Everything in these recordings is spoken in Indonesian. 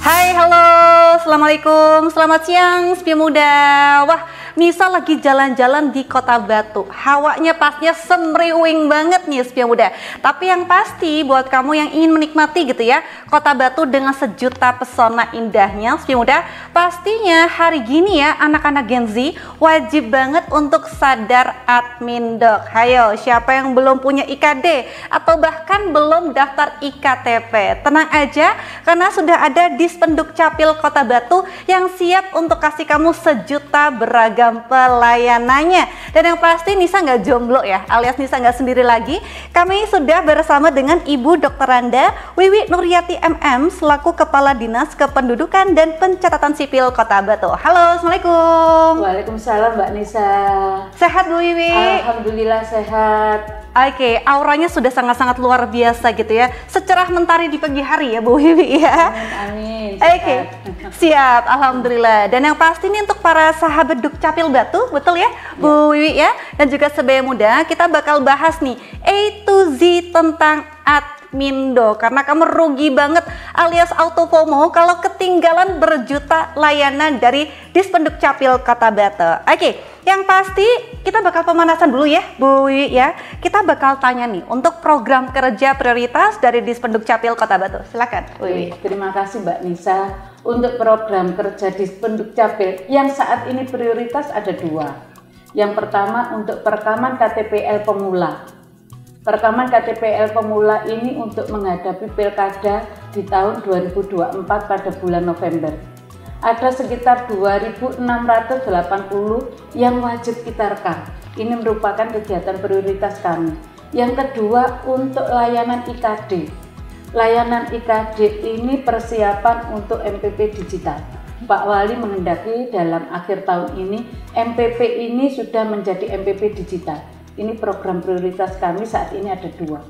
Hai, halo, assalamualaikum, selamat siang, Sepi Muda. Wah, Nisa lagi jalan-jalan di Kota Batu. Hawanya pastinya semriwing banget nih, Sepi Muda. Tapi yang pasti buat kamu yang ingin menikmati gitu ya, Kota Batu dengan sejuta pesona indahnya, Sepi Muda, pastinya hari gini ya, anak-anak Gen Z wajib banget untuk sadar admin dok. Hayo, siapa yang belum punya IKD atau bahkan belum daftar IKTP? Tenang aja, karena sudah ada Dispenduk Capil Kota Batu yang siap untuk kasih kamu sejuta beragam pelayanannya. Dan yang pasti Nisa nggak jomblo ya, alias Nisa nggak sendiri lagi. Kami sudah bersama dengan Ibu Dr. Randa Wiwi Nuryati MM selaku Kepala Dinas Kependudukan dan Pencatatan Sipil Kota Batu. Halo, assalamualaikum. Waalaikumsalam Mbak Nisa. Sehat Bu Wiwi? Alhamdulillah sehat. Oke, auranya sudah sangat-sangat luar biasa gitu ya. Secerah mentari di pagi hari ya Bu Wiwi ya. Amin. Oke, siap, alhamdulillah. Dan yang pasti nih untuk para sahabat Dukcapil Batu, betul ya Bu Wiwi ya, dan juga Sebaya Muda, kita bakal bahas nih A to Z tentang Admindo, karena kamu rugi banget alias auto FOMO kalau ketinggalan berjuta layanan dari Dispenduk Capil Kota Batu. Oke, yang pasti kita bakal pemanasan dulu ya Bu Wiwi ya. Kita bakal tanya nih untuk program kerja prioritas dari Dispenduk Capil Kota Batu. Silakan Bu Wiwi. Terima kasih Mbak Nisa. Untuk program kerja Dispenduk Capil yang saat ini prioritas ada dua. Yang pertama untuk perekaman KTPL pemula. Perekaman KTPL pemula ini untuk menghadapi pilkada di tahun 2024 pada bulan November. Ada sekitar 2.680 yang wajib kita rekam. Ini merupakan kegiatan prioritas kami. Yang kedua untuk layanan IKD. Layanan IKD ini persiapan untuk MPP digital. Pak Wali menghendaki dalam akhir tahun ini MPP ini sudah menjadi MPP digital. Ini program prioritas kami saat ini ada dua.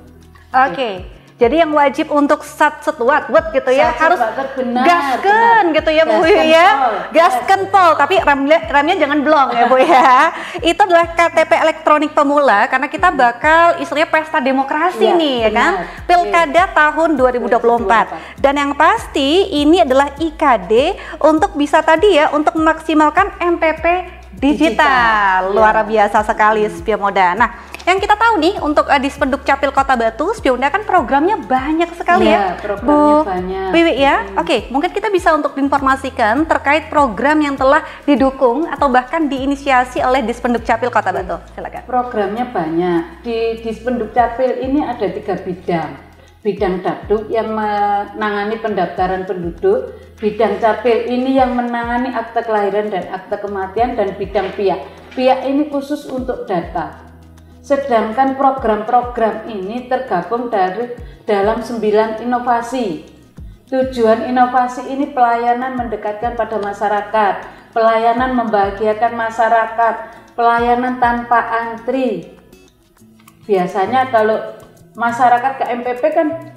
Oke. Jadi yang wajib untuk sat-set-wat gitu ya, harus gasken gitu ya Bu ya, gasken pol, tapi remnya jangan blong ya Bu ya. Itu adalah KTP elektronik pemula karena kita bakal istilahnya pesta demokrasi nih ya kan, pilkada tahun 2024. Dan yang pasti ini adalah IKD untuk bisa tadi ya, untuk memaksimalkan MPP digital. Luar biasa sekali Sepi Muda. Nah, yang kita tahu nih untuk Dispenduk Capil Kota Batu, Sepi Muda kan programnya banyak sekali ya Bu Wiwi ya. Oke, mungkin kita bisa untuk diinformasikan terkait program yang telah didukung atau bahkan diinisiasi oleh Dispenduk Capil Kota Batu. Silakan. Programnya banyak. Di Dispenduk Capil ini ada 3 bidang. Bidang Daduk yang menangani pendaftaran penduduk, bidang Capil ini yang menangani akte kelahiran dan akte kematian, dan bidang PIAK. PIAK ini khusus untuk data. Sedangkan program-program ini tergabung dalam 9 inovasi. Tujuan inovasi ini pelayanan mendekatkan pada masyarakat, pelayanan membahagiakan masyarakat, pelayanan tanpa antri. Biasanya kalau masyarakat ke MPP kan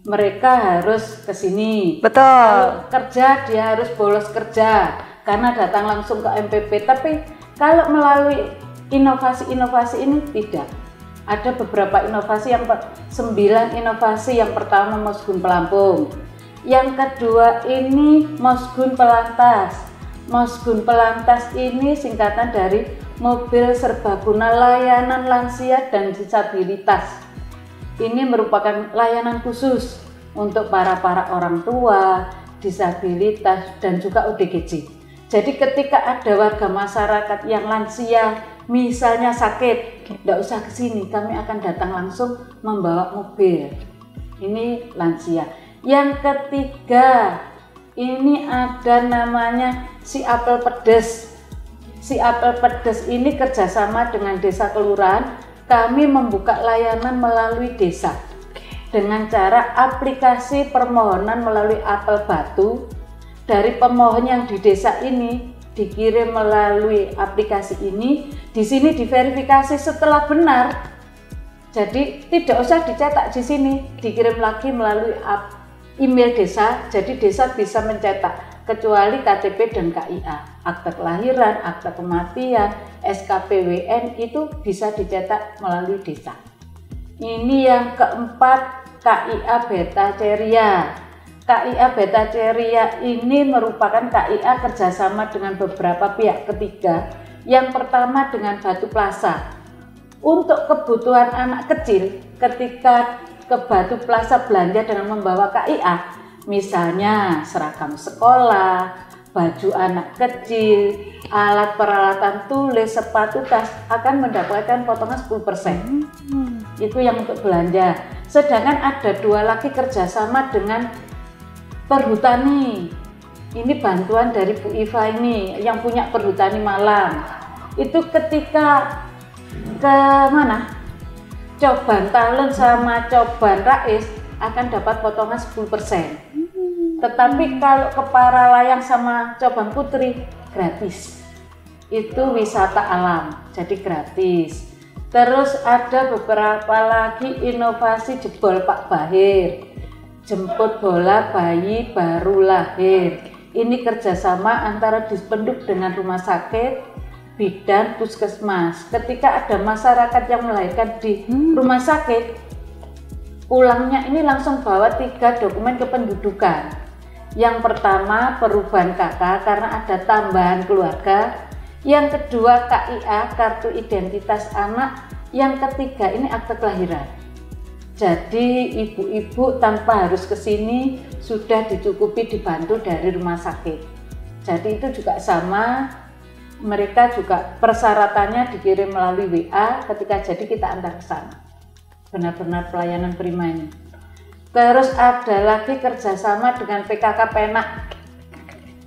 mereka harus ke sini. Betul. Kalau kerja dia harus bolos kerja karena datang langsung ke MPP. Tapi kalau melalui inovasi-inovasi ini tidak. Ada beberapa inovasi, yang 9 inovasi. Yang pertama Mosgun Pelampung. Yang kedua ini Mosgun Pelantas. Mosgun Pelantas ini singkatan dari Mobil Serbaguna Layanan Lansia dan Disabilitas. Ini merupakan layanan khusus untuk para orang tua, disabilitas, dan juga ODGJ. Jadi ketika ada warga masyarakat yang lansia, misalnya sakit, tidak usah ke sini, kami akan datang langsung membawa mobil. Ini lansia. Yang ketiga, ini ada namanya Si Apel Pedes. Si Apel Pedes ini kerjasama dengan desa kelurahan. Kami membuka layanan melalui desa dengan cara aplikasi permohonan melalui apel batu dari pemohon yang di desa ini dikirim melalui aplikasi ini. Di sini diverifikasi setelah benar, jadi tidak usah dicetak di sini, dikirim lagi melalui email desa. Jadi desa bisa mencetak kecuali KTP dan KIA, akte kelahiran, akte kematian, SKPWN itu bisa dicetak melalui desa. Ini yang keempat, KIA Beta Ceria. KIA Beta Ceria ini merupakan KIA kerjasama dengan beberapa pihak ketiga. Yang pertama dengan Batu Plaza. Untuk kebutuhan anak kecil, ketika ke Batu Plaza belanja dengan membawa KIA, misalnya seragam sekolah, baju anak kecil, alat peralatan tulis, sepatu, tas, akan mendapatkan potongan 10%. Itu yang untuk belanja. Sedangkan ada 2 lagi kerjasama dengan Perhutani. Ini bantuan dari Bu Iva ini yang punya Perhutani Malang. Itu ketika ke mana? Coban Talun sama Coban Rais akan dapat potongan 10%. Tetapi kalau ke Paralayang sama Coban Putri gratis. Itu wisata alam, jadi gratis. Terus ada beberapa lagi inovasi jebol Pak Bahir. Jemput bola bayi baru lahir. Ini kerjasama antara Dispenduk dengan rumah sakit, bidan, puskesmas. Ketika ada masyarakat yang melahirkan di rumah sakit, pulangnya ini langsung bawa 3 dokumen kependudukan. Yang pertama perubahan KK karena ada tambahan keluarga. Yang kedua KIA, kartu identitas anak. Yang ketiga ini akte kelahiran. Jadi ibu-ibu tanpa harus ke sini sudah dicukupi dibantu dari rumah sakit. Jadi itu juga sama, mereka juga persyaratannya dikirim melalui WA, ketika jadi kita antar ke sana. Benar-benar pelayanan prima ini. Terus ada lagi kerjasama dengan PKK Penak.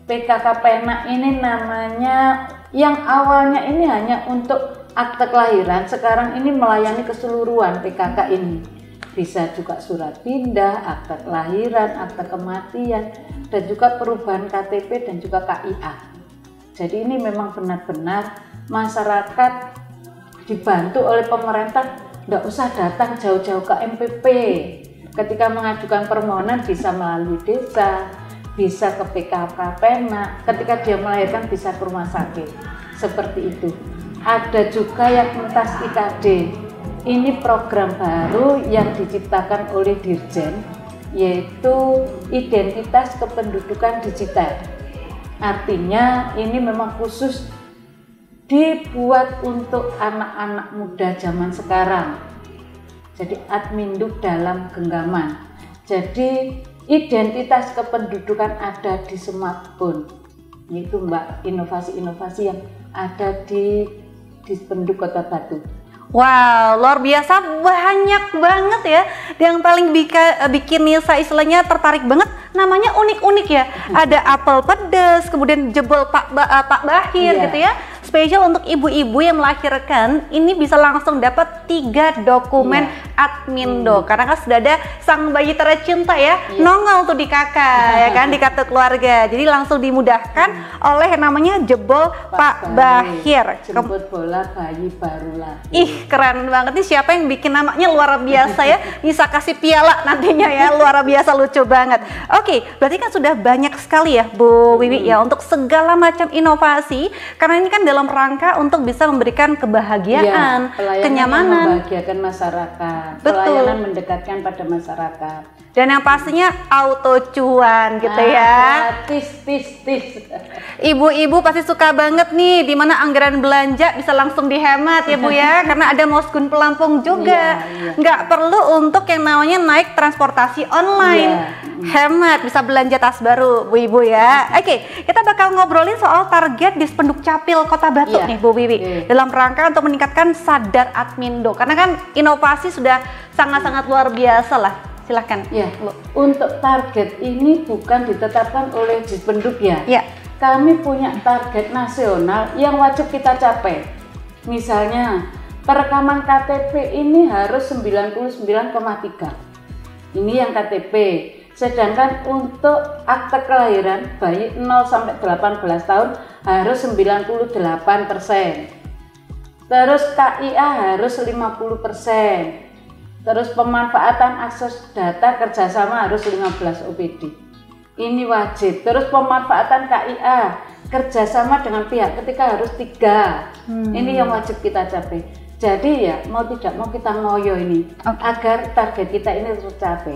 PKK Penak ini namanya, yang awalnya ini hanya untuk akte kelahiran, sekarang ini melayani keseluruhan PKK ini. Bisa juga surat pindah, akte kelahiran, akte kematian, dan juga perubahan KTP dan juga KIA. Jadi ini memang benar-benar masyarakat dibantu oleh pemerintah, tidak usah datang jauh-jauh ke MPP. Ketika mengajukan permohonan bisa melalui desa, bisa ke PKK Penak, ketika dia melahirkan bisa ke rumah sakit. Seperti itu. Ada juga yang pentas IKD. Ini program baru yang diciptakan oleh Dirjen, yaitu Identitas Kependudukan Digital. Artinya ini memang khusus dibuat untuk anak-anak muda zaman sekarang. Jadi Adminduk dalam genggaman. Jadi identitas kependudukan ada di smartphone. Yaitu Mbak, inovasi-inovasi yang ada di Dispenduk Kota Batu. Wow, luar biasa, banyak banget ya. Yang paling bikin Nisa istilahnya tertarik banget, namanya unik-unik ya. Ada apel pedas, kemudian jebol Pak Bahir gitu ya. Spesial untuk ibu-ibu yang melahirkan, ini bisa langsung dapat 3 dokumen Admindo. Karena kan sudah ada sang bayi tercinta ya, nongol tuh di kakak ya kan, di kartu keluarga. Jadi langsung dimudahkan oleh namanya jebol Pak Bahir. Jemput bola bayi baru lahir. Ih, keren banget nih, siapa yang bikin namanya luar biasa ya. Bisa kasih piala nantinya ya, luar biasa lucu banget. Oke, berarti kan sudah banyak sekali ya Bu Wiwi ya untuk segala macam inovasi, karena ini kan dalam rangka untuk bisa memberikan kebahagiaan, kenyamanan, membahagiakan masyarakat, betul, pelayanan mendekatkan pada masyarakat. Dan yang pastinya auto cuan gitu ya. Tis. Ibu-ibu pasti suka banget nih, dimana anggaran belanja bisa langsung dihemat ya Bu ya, karena ada Moskun Pelampung juga. Nggak perlu untuk yang namanya naik transportasi online. Hemat, bisa belanja tas baru Bu Ibu ya. Oke, kita bakal ngobrolin soal target Dispenduk Capil Kota Batu nih Bu Wiwi. Dalam rangka untuk meningkatkan sadar Admindo, karena kan inovasi sudah sangat-sangat luar biasa lah. Silahkan. Ya, untuk target ini bukan ditetapkan oleh Dispenduk ya. Kami punya target nasional yang wajib kita capai. Misalnya, perekaman KTP ini harus 99,3. Ini yang KTP. Sedangkan untuk akte kelahiran bayi 0 sampai 18 tahun harus 98%. Terus KIA harus 50%. Terus pemanfaatan akses data kerjasama harus 15 OPD. Ini wajib. Terus pemanfaatan KIA kerjasama dengan pihak ketiga harus 3. Ini yang wajib kita capai. Jadi ya mau tidak mau kita ngoyo ini agar target kita ini tercapai.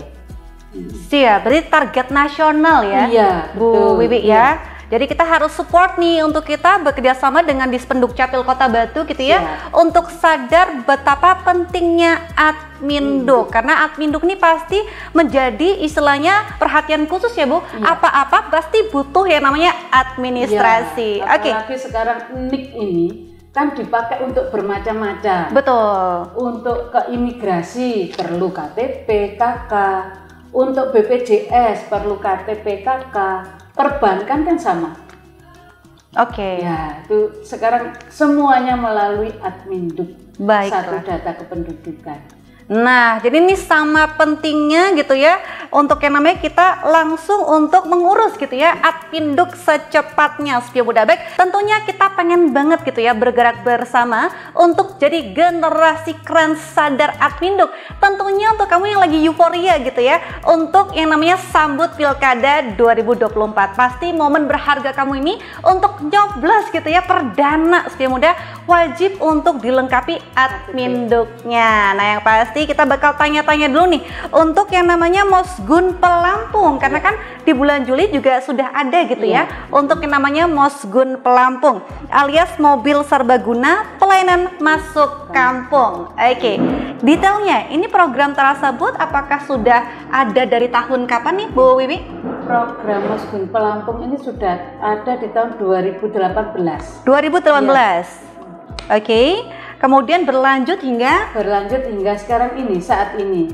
Siap, berarti target nasional ya, Iya, Bu betul. Wiwi Iya. ya. Jadi kita harus support nih untuk kita bekerja sama dengan Dispenduk Capil Kota Batu gitu ya, untuk sadar betapa pentingnya Adminduk. Karena Adminduk ini pasti menjadi istilahnya perhatian khusus ya Bu. Apa-apa pasti butuh yang namanya administrasi. Iya, Oke. apalagi sekarang NIK ini kan dipakai untuk bermacam-macam. Betul. Untuk ke imigrasi perlu KTP, KK. Untuk BPJS perlu KTP, KK. Perbankan kan sama. Oke. Ya, itu sekarang semuanya melalui Adminduk. Baiklah. Satu data kependudukan. Nah, jadi ini sama pentingnya gitu ya, untuk yang namanya kita langsung untuk mengurus gitu ya Adminduk secepatnya Sepion Muda. Baik, tentunya kita pengen banget gitu ya bergerak bersama untuk jadi generasi keren sadar Adminduk. Tentunya untuk kamu yang lagi euforia gitu ya, untuk yang namanya sambut Pilkada 2024. Pasti momen berharga kamu ini untuk nyoblos gitu ya, perdana Sepion Muda, wajib untuk dilengkapi Adminduknya. Nah, yang pasti kita bakal tanya-tanya dulu nih untuk yang namanya Mosgun Pelampung, karena kan di bulan Juli juga sudah ada gitu ya untuk yang namanya Mosgun Pelampung alias mobil serbaguna pelayanan masuk kampung. Oke, detailnya ini program tersebut apakah sudah ada dari tahun kapan nih Bu Wiwi? Program Mosgun Pelampung ini sudah ada di tahun 2018. 2018. Oke. Kemudian berlanjut hingga Sekarang ini, saat ini.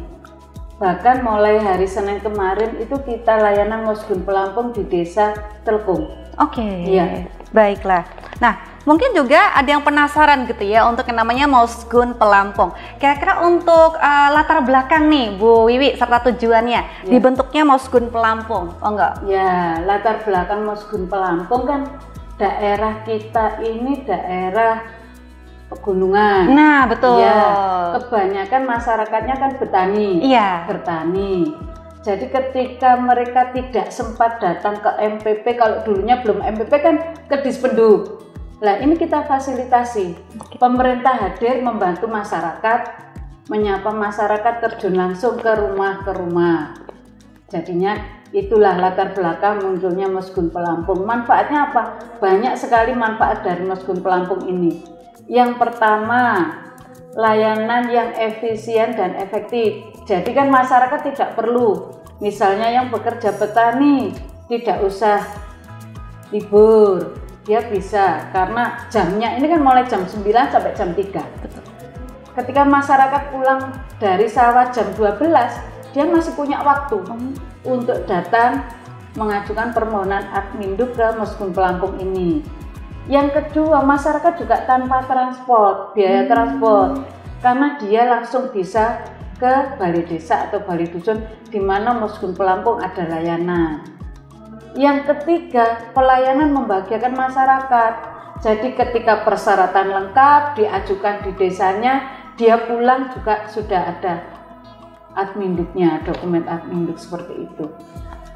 Bahkan mulai hari Senin kemarin itu kita layanan Mosgun Pelampung di Desa Telkung. Oke. Iya. Baiklah. Nah, mungkin juga ada yang penasaran gitu ya untuk yang namanya Mosgun Pelampung. Kira-kira untuk latar belakang nih Bu Wiwi serta tujuannya dibentuknya Mosgun Pelampung. Oh enggak? Ya, latar belakang Mosgun Pelampung kan daerah kita ini daerah pegunungan. Nah, betul. Ya, kebanyakan masyarakatnya kan bertani. Iya. Bertani. Jadi ketika mereka tidak sempat datang ke MPP, kalau dulunya belum MPP kan ke Dispenduk. Nah, ini kita fasilitasi. Pemerintah hadir membantu masyarakat, menyapa masyarakat terjun langsung ke rumah. Jadinya itulah latar belakang munculnya Mosgun Pelampung. Manfaatnya apa? Banyak sekali manfaat dari Mosgun Pelampung ini. Yang pertama, layanan yang efisien dan efektif. Jadi kan masyarakat tidak perlu, misalnya yang bekerja petani tidak usah libur, dia bisa karena jamnya ini kan mulai jam 9 sampai jam 3. Ketika masyarakat pulang dari sawah jam 12, dia masih punya waktu untuk datang mengajukan permohonan Adminduk ke Mosgun Pelampung ini. Yang kedua, masyarakat juga tanpa biaya transport, karena dia langsung bisa ke balai desa atau balai dusun di mana Mosgun Pelampung ada layanan. Yang ketiga, pelayanan membahagiakan masyarakat. Jadi ketika persyaratan lengkap diajukan di desanya, dia pulang juga sudah ada Adminduknya, dokumen Adminduk seperti itu.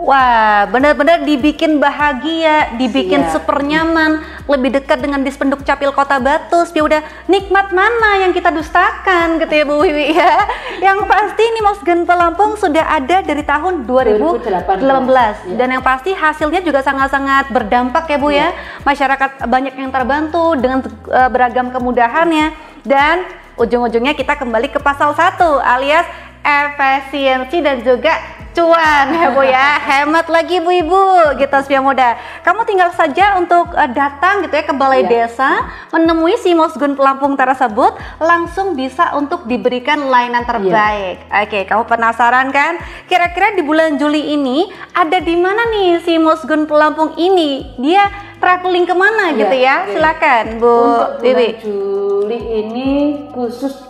Wah, benar-benar dibikin bahagia, dibikin super nyaman, lebih dekat dengan Dispenduk Capil Kota Batu. Udah nikmat mana yang kita dustakan gitu ya Bu Wiwi ya. Yang pasti ini Mosgun Pelampung sudah ada dari tahun 2018 dan yang pasti hasilnya juga sangat-sangat berdampak ya Bu ya. Masyarakat banyak yang terbantu dengan beragam kemudahannya dan ujung-ujungnya kita kembali ke pasal 1 alias efisiensi dan juga cuan ya Bu ya, hemat lagi Bu Ibu gitu Sepion Muda. Kamu tinggal saja untuk datang gitu ya ke balai desa, menemui si Mosgun Pelampung tersebut, langsung bisa untuk diberikan layanan terbaik. Oke, kamu penasaran kan? Kira-kira di bulan Juli ini ada di mana nih si Mosgun Pelampung ini? Dia traveling kemana gitu ya? Silakan Bu Wiwi. Untuk bulan Juli ini khusus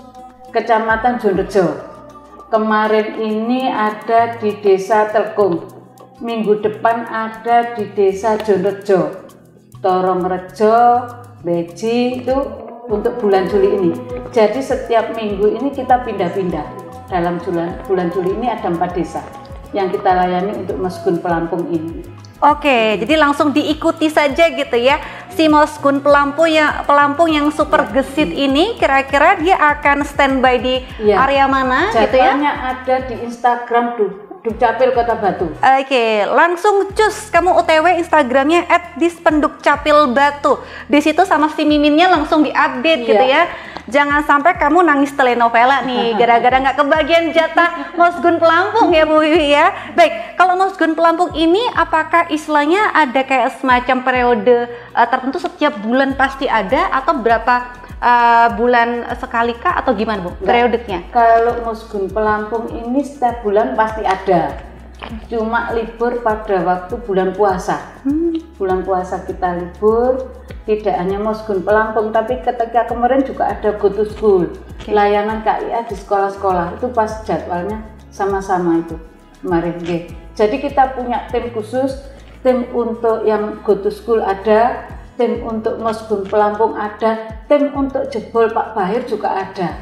Kecamatan Jonrejo. Kemarin ini ada di Desa Telkung, minggu depan ada di Desa Jonrejo, Torongrejo, Beji, itu untuk bulan Juli ini. Jadi setiap minggu ini kita pindah-pindah. Dalam bulan Juli ini ada 4 desa yang kita layani untuk Mosgun Pelampung ini. Oke, jadi langsung diikuti saja gitu ya. Si Mosgun Pelampung yang super gesit ini kira-kira dia akan standby di area mana gitu ya? Jadwalnya ada di Instagram Dukcapil Kota Batu. Oke, langsung cus kamu OTW Instagramnya @dispendukcapilbatu. Di situ sama si Miminnya langsung diupdate gitu ya. Jangan sampai kamu nangis telenovela nih gara-gara nggak kebagian jatah Mosgun Pelampung ya Bu Wiwi ya. Baik, kalau Mosgun Pelampung ini apakah istilahnya ada kayak semacam periode tertentu setiap bulan pasti ada atau berapa bulan sekali kah atau gimana Bu periodenya? Kalau Mosgun Pelampung ini setiap bulan pasti ada. Cuma libur pada waktu bulan puasa. Bulan puasa kita libur, tidak hanya Mosgun Pelampung, tapi ketika kemarin juga ada Go to School, layanan KIA di sekolah-sekolah, itu pas jadwalnya sama-sama itu kemarin. Jadi kita punya tim khusus, tim untuk yang Go to School ada, tim untuk Mosgun Pelampung ada, tim untuk jebol Pak Bahir juga ada.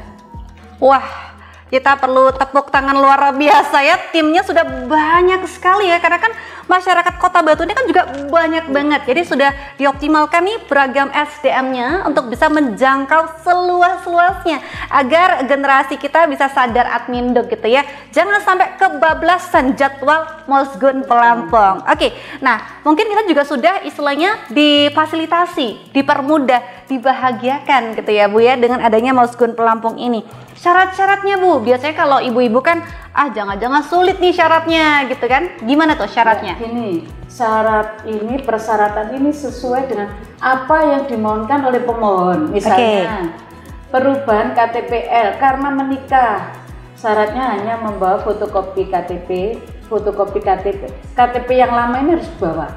Wah, kita perlu tepuk tangan luar biasa ya, timnya sudah banyak sekali ya, karena kan masyarakat Kota Batu ini kan juga banyak banget, jadi sudah dioptimalkan nih beragam SDM-nya untuk bisa menjangkau seluas-luasnya agar generasi kita bisa sadar adminduk gitu ya, jangan sampai kebablasan jadwal Mosgun Pelampung. Oke, nah mungkin kita juga sudah istilahnya difasilitasi, dipermudah, dibahagiakan gitu ya Bu ya dengan adanya Mosgun Pelampung ini. Syarat-syaratnya Bu, biasanya kalau ibu-ibu kan jangan-jangan sulit nih syaratnya gitu kan, gimana tuh syaratnya? Ya, ini syarat ini, persyaratan ini sesuai dengan apa yang dimohonkan oleh pemohon. Misalnya perubahan KTPL karena menikah, syaratnya hanya membawa fotokopi KTP, fotokopi KTP yang lama ini harus dibawa.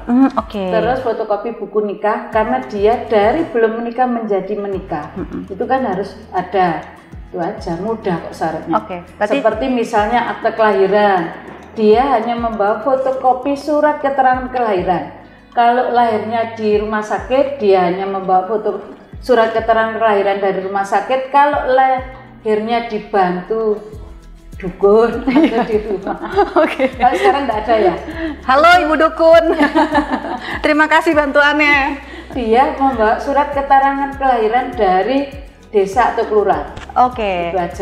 Terus fotokopi buku nikah karena dia dari belum menikah menjadi menikah, itu kan harus ada. Itu aja, mudah kok syaratnya. Seperti misalnya akte kelahiran, dia hanya membawa fotokopi surat keterangan kelahiran. Kalau lahirnya di rumah sakit, dia hanya membawa surat keterangan kelahiran dari rumah sakit. Kalau lahirnya dibantu dukun atau di rumah. Kalau sekarang enggak ada ya. Halo Ibu Dukun. Terima kasih bantuannya. Dia membawa surat keterangan kelahiran dari desa atau kelurahan.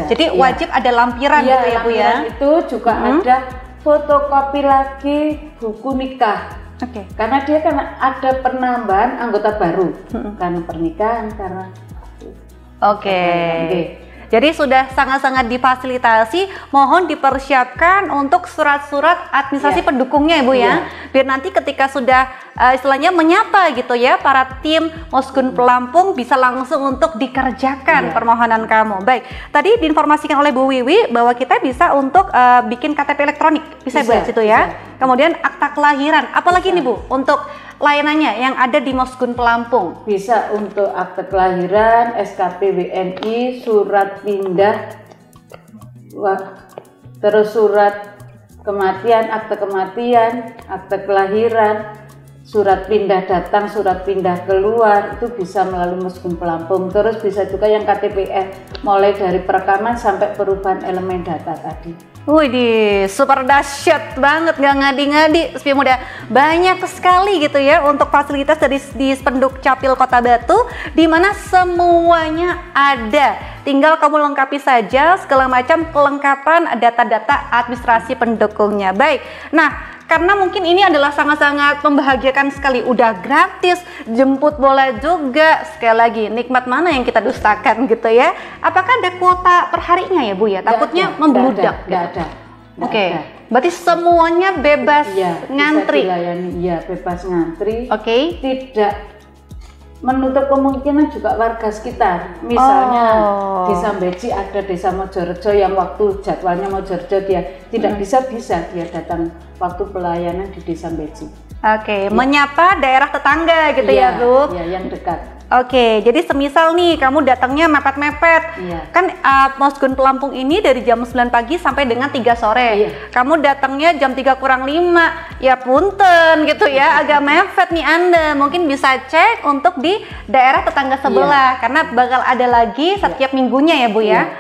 Jadi wajib ada lampiran gitu ya Bu ya. Itu juga ada fotokopi lagi buku nikah. Karena dia kan ada penambahan anggota baru karena pernikahan, karena Jadi sudah sangat-sangat difasilitasi, mohon dipersiapkan untuk surat-surat administrasi pendukungnya Ibu ya. Biar nanti ketika sudah istilahnya menyapa gitu ya, para tim Mosgun Pelampung bisa langsung untuk dikerjakan permohonan kamu. Baik, tadi diinformasikan oleh Bu Wiwi bahwa kita bisa untuk bikin KTP elektronik, bisa buat situ ya. Kemudian akta kelahiran, apalagi nih Bu untuk layanannya yang ada di Mosgun Pelampung? Bisa untuk akte kelahiran, SKP WNI, surat pindah, terus surat kematian, akte kelahiran, surat pindah datang, surat pindah keluar, itu bisa melalui Mosgun Pelampung. Terus bisa juga yang KTPL, mulai dari perekaman sampai perubahan elemen data tadi. Wih, super dahsyat banget, nggak ngadi-ngadi, Sepi Muda. Banyak sekali gitu ya untuk fasilitas dari Dispendukcapil Kota Batu, di mana semuanya ada. Tinggal kamu lengkapi saja segala macam kelengkapan data-data administrasi pendukungnya. Baik, nah karena mungkin ini adalah sangat-sangat membahagiakan sekali, udah gratis, jemput bola juga, sekali lagi nikmat mana yang kita dustakan gitu ya. Apakah ada kuota perharinya ya Bu ya? Takutnya membludak. Nggak ada. Berarti semuanya bebas ngantri. Iya, bebas ngantri. Tidak menutup kemungkinan juga warga sekitar. Misalnya Desa Beci ada Desa Mojorejo yang waktu jadwalnya Mojorejo dia tidak bisa dia datang waktu pelayanan di Desa Beci. Menyapa daerah tetangga gitu ya Bu? Iya, yang dekat. Jadi semisal nih kamu datangnya mepet-mepet, kan Mosgun Pelampung ini dari jam 9 pagi sampai dengan 3 sore. Kamu datangnya jam 3 kurang 5, ya punten gitu ya, agak mepet nih Anda. Mungkin bisa cek untuk di daerah tetangga sebelah, karena bakal ada lagi setiap minggunya ya Bu ya.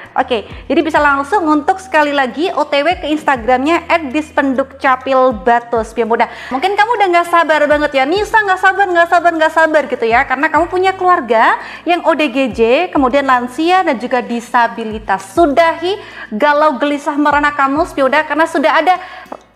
Jadi bisa langsung untuk sekali lagi OTW ke Instagramnya @dispendukcapilbatu. Biar mudah. Mungkin kamu udah nggak sabar banget ya, Nisa nggak sabar gitu ya, karena kamu punya keluarga yang ODGJ, kemudian lansia dan juga disabilitas. Sudahi galau gelisah merana kamu Spioda, karena sudah ada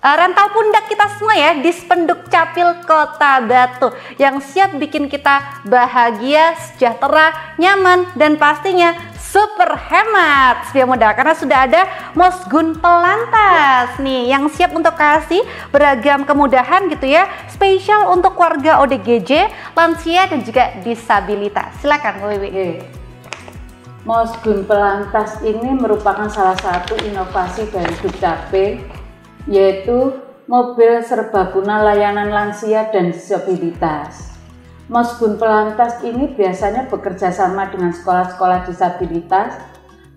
rental pundak kita semua ya, Dispenduk Capil Kota Batu yang siap bikin kita bahagia, sejahtera, nyaman, dan pastinya super hemat Setia Muda, karena sudah ada Mosgun Pelantas nih yang siap untuk kasih beragam kemudahan gitu ya, spesial untuk warga ODGJ, lansia, dan juga disabilitas. Silakan Bu Wiwi. Mosgun Pelantas ini merupakan salah satu inovasi dari Dukcapil, yaitu mobil serbaguna layanan lansia dan disabilitas. Mosgun Pelantas ini biasanya bekerja sama dengan sekolah-sekolah disabilitas,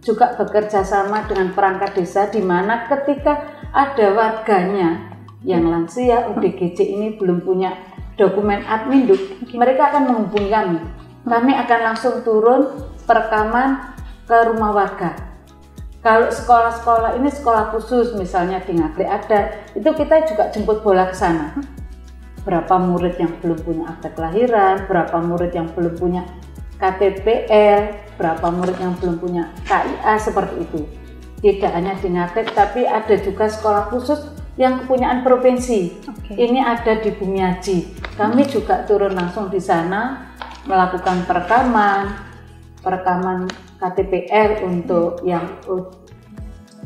juga bekerja sama dengan perangkat desa, di mana ketika ada warganya yang lansia ODGJ ini belum punya dokumen Adminduk, mereka akan menghubungi kami. Kami akan langsung turun perekaman ke rumah warga. Kalau sekolah-sekolah ini sekolah khusus, misalnya di Ngaglik ada, itu kita juga jemput bola ke sana. Berapa murid yang belum punya akte kelahiran, berapa murid yang belum punya KTPL, berapa murid yang belum punya KIA, seperti itu. Tidak hanya di Ngaglik, tapi ada juga sekolah khusus yang kepunyaan provinsi. Ini ada di Bumiaji. Kami juga turun langsung di sana melakukan perekaman KTPL untuk yang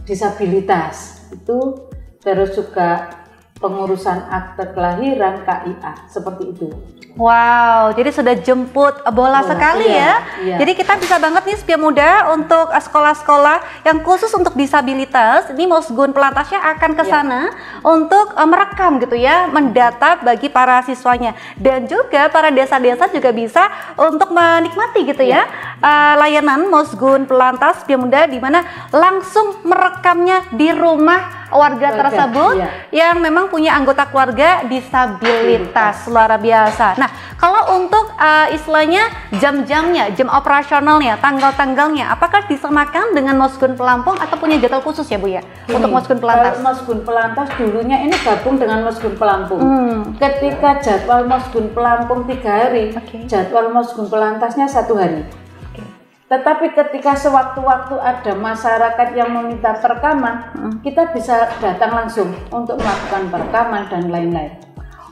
disabilitas itu, terus juga pengurusan akte kelahiran KIA, seperti itu. Wow, jadi sudah jemput bola sekali ya. Jadi kita bisa banget nih Setia Muda untuk sekolah-sekolah yang khusus untuk disabilitas, ini Mosgun Pelantasnya akan ke sana untuk merekam gitu ya, mendata bagi para siswanya, dan juga para desa-desa juga bisa untuk menikmati gitu ya layanan Mosgun Pelantas Setia Muda, di mana langsung merekamnya di rumah warga tersebut yang memang punya anggota keluarga disabilitas. Luar biasa. Nah, kalau untuk istilahnya jam-jamnya, jam operasionalnya, tanggal-tanggalnya, apakah disamakan dengan Mosgun Pelampung atau punya jadwal khusus ya Bu ya? Untuk Mosgun Pelantas? Kalau Mosgun Pelantas dulunya ini gabung dengan Mosgun Pelampung. Ketika jadwal Mosgun Pelampung 3 hari, jadwal Mosgun Pelantasnya 1 hari. Tetapi ketika sewaktu-waktu ada masyarakat yang meminta perekaman, kita bisa datang langsung untuk melakukan perekaman dan lain-lain.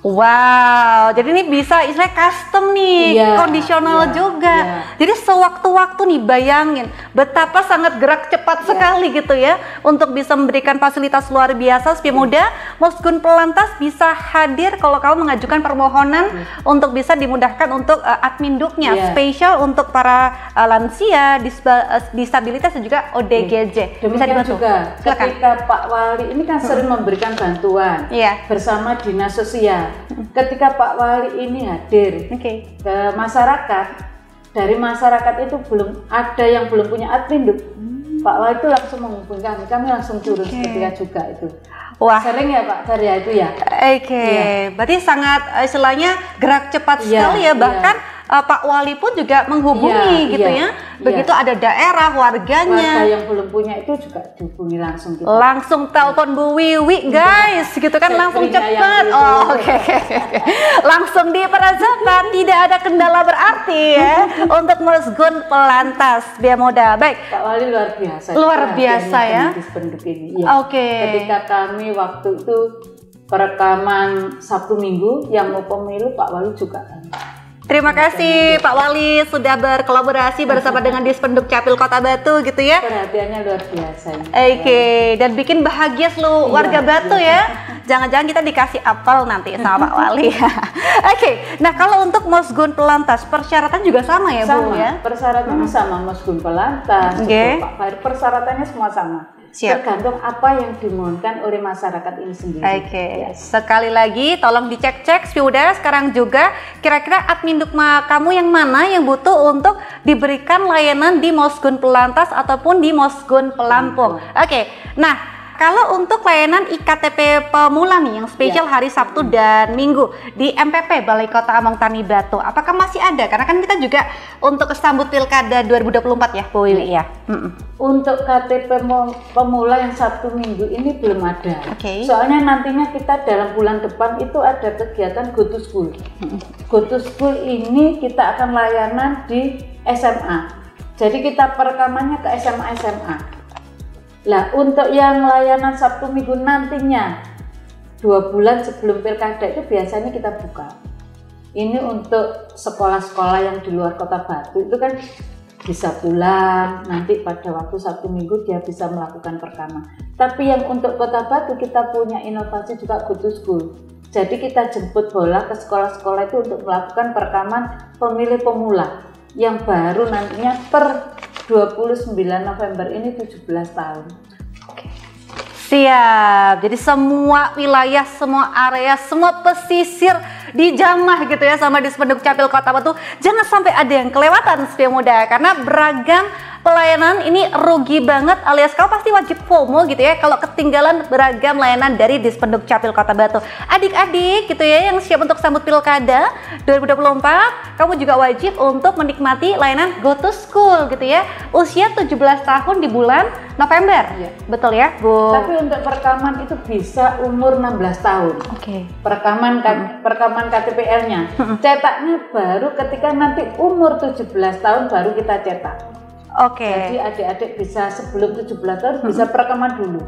Wow, jadi ini bisa istilah custom nih, kondisional juga. Jadi sewaktu-waktu nih, bayangin betapa sangat gerak cepat sekali gitu ya, untuk bisa memberikan fasilitas luar biasa. Setia Muda, Mosgun Pelantas bisa hadir kalau kamu mengajukan permohonan untuk bisa dimudahkan untuk Adminduknya, spesial untuk para lansia, disabilitas, dan juga ODGJ. Bisa dibantu juga. Ketika Pak Wali ini kan sering memberikan bantuan bersama Dinas Sosial. Ketika Pak Wali ini hadir ke masyarakat, dari masyarakat itu belum ada yang belum punya Adminduk, Pak Wali itu langsung menghubungi kami langsung turun ketika juga itu. Wah, sering ya Pak Karya itu ya. Berarti sangat istilahnya gerak cepat sekali ya, bahkan Pak Wali pun juga menghubungi gitu ya. Begitu ada daerah, warganya. Warga yang belum punya itu juga dihubungi langsung gitu. Langsung telepon Bu Wiwi guys, gitu kan, langsung cepat. Langsung dipercepat, tidak ada kendala berarti ya untuk Mosgun Pelantas Setia Muda. Baik. Pak Wali luar biasa. Luar biasa ya. Dispenduk ini. Ketika kami waktu itu perekaman Sabtu Minggu yang mau pemilu, Pak Wali juga. Terima kasih Pak Wali sudah berkolaborasi bersama dengan Dispenduk Capil Kota Batu gitu ya. Perhatiannya luar biasa. Dan bikin bahagia seluruh warga Batu ya. Jangan-jangan kita dikasih apel nanti sama Pak Wali. Nah kalau untuk Mosgun Pelantas persyaratan juga sama ya Bu ya? Persyaratannya sama, Mosgun Pelantas, Pak Fahri, persyaratannya semua sama. Tergantung apa yang dimohonkan oleh masyarakat ini sendiri. Sekali lagi tolong dicek-cek sudah sekarang juga kira-kira Adminduk kamu yang mana yang butuh untuk diberikan layanan di Mosgun Pelantas ataupun di Mosgun Pelampung. Nah kalau untuk layanan IKTP pemula nih yang spesial hari Sabtu dan Minggu di MPP Balai Kota Among Tani Batu, apakah masih ada? Karena kan kita juga untuk sambut Pilkada 2024 ya Bu Wiwi ya. Untuk KTP pemula yang Sabtu Minggu ini belum ada. Soalnya nantinya kita dalam bulan depan itu ada kegiatan Go to School. Go to School ini kita akan layanan di SMA. Jadi kita perekamannya ke SMA. Lah untuk yang layanan Sabtu Minggu nantinya 2 bulan sebelum pilkada itu biasanya kita buka. Ini untuk sekolah-sekolah yang di luar Kota Batu itu kan bisa pulang, nanti pada waktu Sabtu Minggu dia bisa melakukan perekaman. Tapi yang untuk Kota Batu kita punya inovasi juga Go to School. Jadi kita jemput bola ke sekolah-sekolah itu untuk melakukan perekaman pemilih pemula yang baru nantinya per 29 November ini 17 tahun. Siap, jadi semua wilayah, semua area, semua pesisir dijamah gitu ya sama Dispenduk Capil Kota Batu. Jangan sampai ada yang kelewatan Setia Muda, karena beragam pelayanan ini rugi banget, alias kau pasti wajib FOMO gitu ya kalau ketinggalan beragam layanan dari Dispenduk Capil Kota Batu. Adik-adik gitu ya yang siap untuk sambut Pilkada 2024, kamu juga wajib untuk menikmati layanan Go to School gitu ya. Usia 17 tahun di bulan November. Ya. Betul ya, Bu? Tapi untuk perekaman itu bisa umur 16 tahun. Oke. Perekaman KTPL-nya. Cetaknya baru ketika nanti umur 17 tahun baru kita cetak. Oke. Jadi adik-adik bisa sebelum 17 tahun bisa perekaman dulu.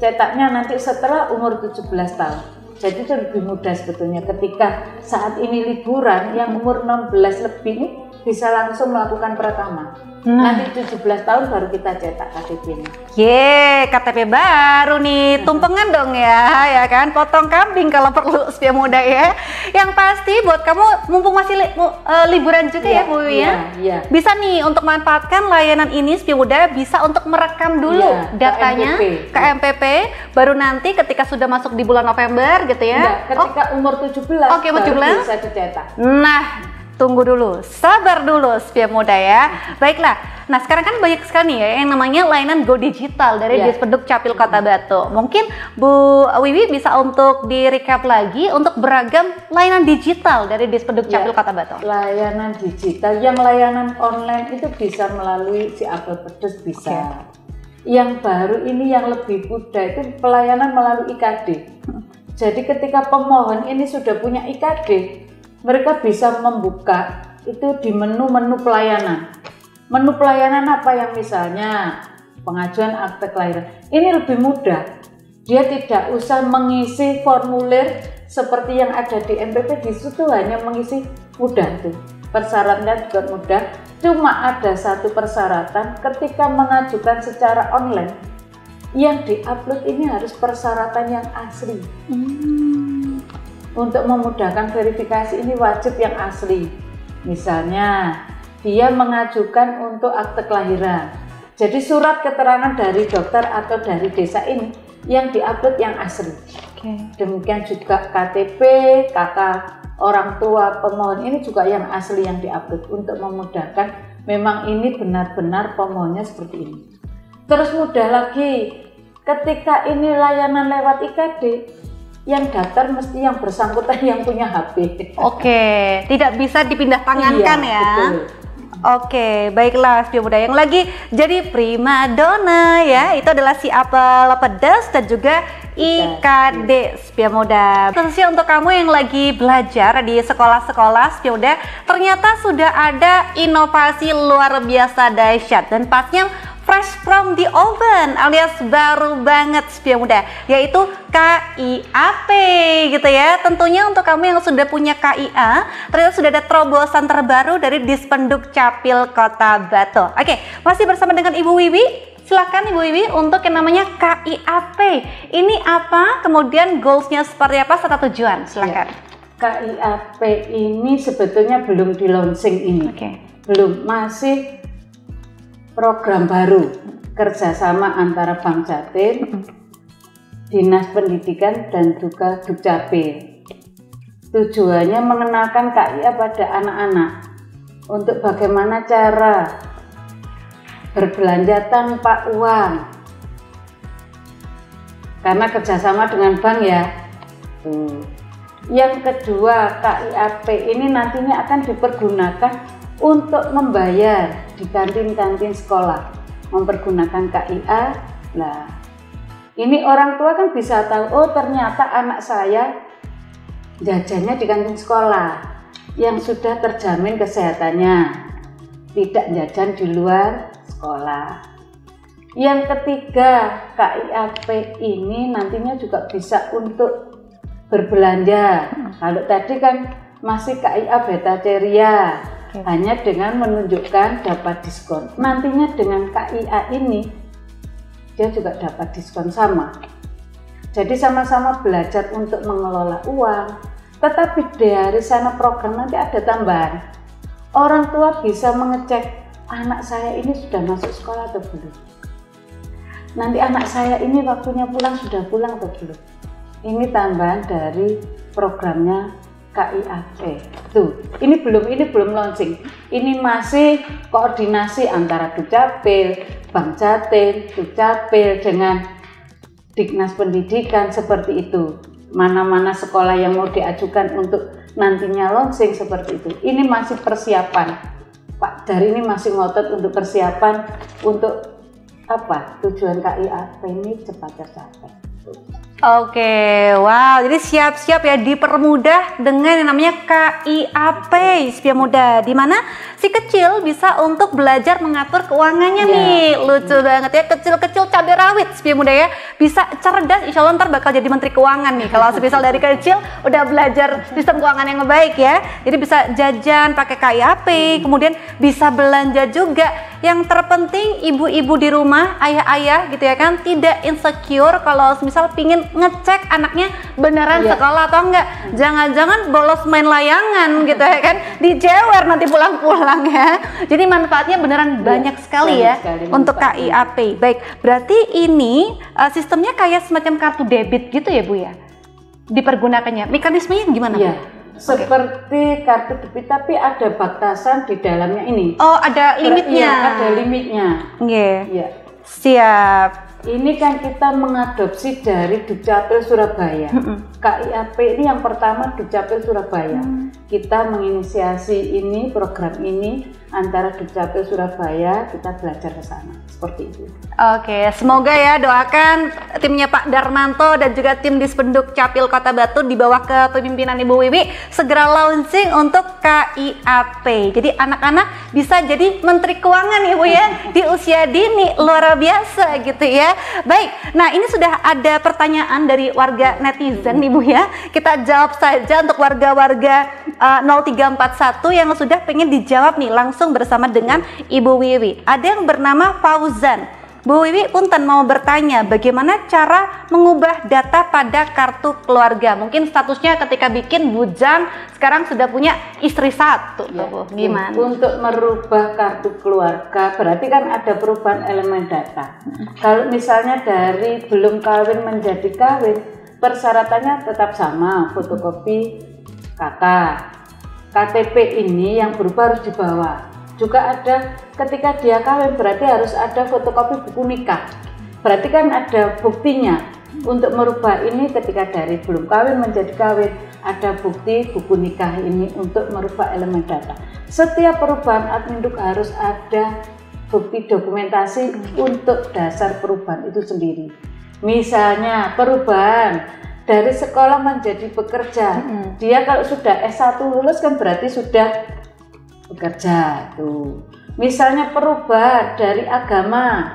Cetaknya nanti setelah umur 17 tahun. Jadi itu lebih mudah sebetulnya ketika saat ini liburan yang umur 16 lebih ini bisa langsung melakukan perekaman. Nanti 17 tahun baru kita cetak KTP-nya. KTP baru nih, tumpengan dong ya kan, potong kambing kalau perlu Setia Muda ya. Yang pasti buat kamu mumpung masih liburan juga ya Bu Wiwi ya. Iya. Bisa nih untuk manfaatkan layanan ini Setia Muda, bisa untuk merekam dulu datanya ke MPP, baru nanti ketika sudah masuk di bulan November gitu ya. Ketika umur 17 Oke, baru 17 bisa dicetak. Nah, tunggu dulu, sabar dulu Setia Muda ya. Baiklah, nah sekarang kan banyak sekali nih ya yang namanya layanan Go Digital dari Dispenduk Capil Kota Batu. Mungkin Bu Wiwi bisa untuk di-recap lagi untuk beragam layanan digital dari Dispenduk Capil Kota Batu. Layanan digital, yang layanan online itu bisa melalui si Apel Pedes bisa. Yang baru ini yang lebih mudah itu pelayanan melalui IKD. Jadi ketika pemohon ini sudah punya IKD, mereka bisa membuka itu di menu-menu pelayanan. Menu pelayanan apa yang misalnya pengajuan akte kelahiran. Ini lebih mudah. Dia tidak usah mengisi formulir seperti yang ada di MPP. Di situ hanya mengisi mudah tuh. Persyaratannya juga mudah. Cuma ada satu persyaratan ketika mengajukan secara online. Yang diupload ini harus persyaratan yang asli. Untuk memudahkan verifikasi ini wajib yang asli. Misalnya, dia mengajukan untuk akte kelahiran. Jadi surat keterangan dari dokter atau dari desa ini yang diupload yang asli. Demikian juga KTP, KK orang tua pemohon ini juga yang asli yang diupload untuk memudahkan. Memang ini benar-benar pemohonnya seperti ini. Terus mudah lagi, ketika ini layanan lewat IKD, yang daftar mesti yang bersangkutan yang punya HP. Tidak bisa dipindah tangankan ya. Betul. Baiklah Setia Muda yang lagi jadi primadona ya, itu adalah si Apel Pedes dan juga IKD Setia Muda. Khususnya untuk kamu yang lagi belajar di sekolah-sekolah Setia Muda, ternyata sudah ada inovasi luar biasa dahsyat dan pastinya fresh from the oven alias baru banget Setia Muda, yaitu KIAP gitu ya. Tentunya untuk kamu yang sudah punya KIA, ternyata sudah ada terobosan terbaru dari Dispenduk Capil Kota Batu. Masih bersama dengan Ibu Wiwi. Silakan Ibu Wiwi untuk yang namanya KIAP. Ini apa? Kemudian goalsnya seperti apa serta tujuan? Silakan. KIAP ini sebetulnya belum di launching ini. Belum, masih program baru kerjasama antara Bank Jatim, Dinas Pendidikan dan juga Dukcapil. Tujuannya mengenalkan KIA pada anak-anak untuk bagaimana cara berbelanja tanpa uang. Karena kerjasama dengan bank ya. Yang kedua, KIAP ini nantinya akan dipergunakan untuk membayar di kantin-kantin sekolah, mempergunakan KIA. Nah, ini orang tua kan bisa tahu, oh ternyata anak saya jajannya di kantin sekolah yang sudah terjamin kesehatannya, tidak jajan di luar sekolah. Yang ketiga, KIAP ini nantinya juga bisa untuk berbelanja. Kalau tadi kan masih KIA beta ceria, hanya dengan menunjukkan dapat diskon. Nantinya dengan KIA ini dia juga dapat diskon sama. Jadi sama-sama belajar untuk mengelola uang. Tetapi dari sana program nanti ada tambahan. Orang tua bisa mengecek anak saya ini sudah masuk sekolah atau belum. Nanti anak saya ini waktunya pulang sudah pulang atau belum. Ini tambahan dari programnya KIAP. Tuh, ini belum launching. Ini masih koordinasi antara Dukcapil, Bank Jatim, Dukcapil dengan Dinas Pendidikan seperti itu. Mana-mana sekolah yang mau diajukan untuk nantinya launching seperti itu. Ini masih persiapan. Pak Dari ini masih ngotot untuk persiapan untuk apa? Tujuan KIAP ini cepat tercapai. Oke, wow, jadi siap-siap ya dipermudah dengan yang namanya KIAP Spia Muda, di mana si kecil bisa untuk belajar mengatur keuangannya nih. Lucu banget ya, kecil-kecil cabai rawit Spia Muda ya, bisa cerdas, insya Allah ntar bakal jadi menteri keuangan nih kalau semisal dari kecil udah belajar sistem keuangan yang baik ya. Jadi bisa jajan pakai KIAP, kemudian bisa belanja juga. Yang terpenting ibu-ibu di rumah, ayah-ayah gitu ya kan, tidak insecure kalau misal pingin ngecek anaknya beneran sekolah atau enggak. Jangan-jangan bolos main layangan gitu ya kan, dijewer nanti pulang-pulang ya. Jadi manfaatnya beneran banyak sekali ya untuk KIAP. Baik, berarti ini sistemnya kayak semacam kartu debit gitu ya Bu ya, dipergunakannya. Mekanismenya gimana? Ya. Seperti kartu debit, tapi ada batasan di dalamnya ini. Oh, ada limitnya. Iya, ada limitnya. Iya. Siap. Ini kan kita mengadopsi dari Dukcapil Surabaya. KIAP ini yang pertama Dukcapil Surabaya. Kita menginisiasi ini, program ini antara Dukcapil Surabaya, kita belajar ke sana. Seperti itu. Oke, semoga ya, doakan timnya Pak Darmanto dan juga tim Dispenduk Capil Kota Batu di bawah kepemimpinan Ibu Wiwi segera launching untuk KIAP. Jadi anak-anak bisa jadi menteri keuangan ya Bu ya di usia dini, luar biasa gitu ya. Baik, nah ini sudah ada pertanyaan dari warga netizen nih Bu ya. Kita jawab saja untuk warga-warga 0341 yang sudah pengen dijawab nih langsung bersama dengan Ibu Wiwi. Ada yang bernama Fauzan. Bu Wiwi punten mau bertanya bagaimana cara mengubah data pada kartu keluarga. Mungkin statusnya ketika bikin bujang sekarang sudah punya istri satu. Ya, Bu. Gimana? Untuk merubah kartu keluarga berarti kan ada perubahan elemen data. Kalau misalnya dari belum kawin menjadi kawin, persyaratannya tetap sama, fotokopi KK. KTP ini yang berubah harus dibawa. Juga ada ketika dia kawin berarti harus ada fotokopi buku nikah. Berarti kan ada buktinya. Untuk merubah ini ketika dari belum kawin menjadi kawin, ada bukti buku nikah ini untuk merubah elemen data. Setiap perubahan adminduk harus ada bukti dokumentasi untuk dasar perubahan itu sendiri. Misalnya perubahan dari sekolah menjadi bekerja. Dia kalau sudah S1 lulus kan berarti sudah bekerja tuh. Misalnya perubahan dari agama,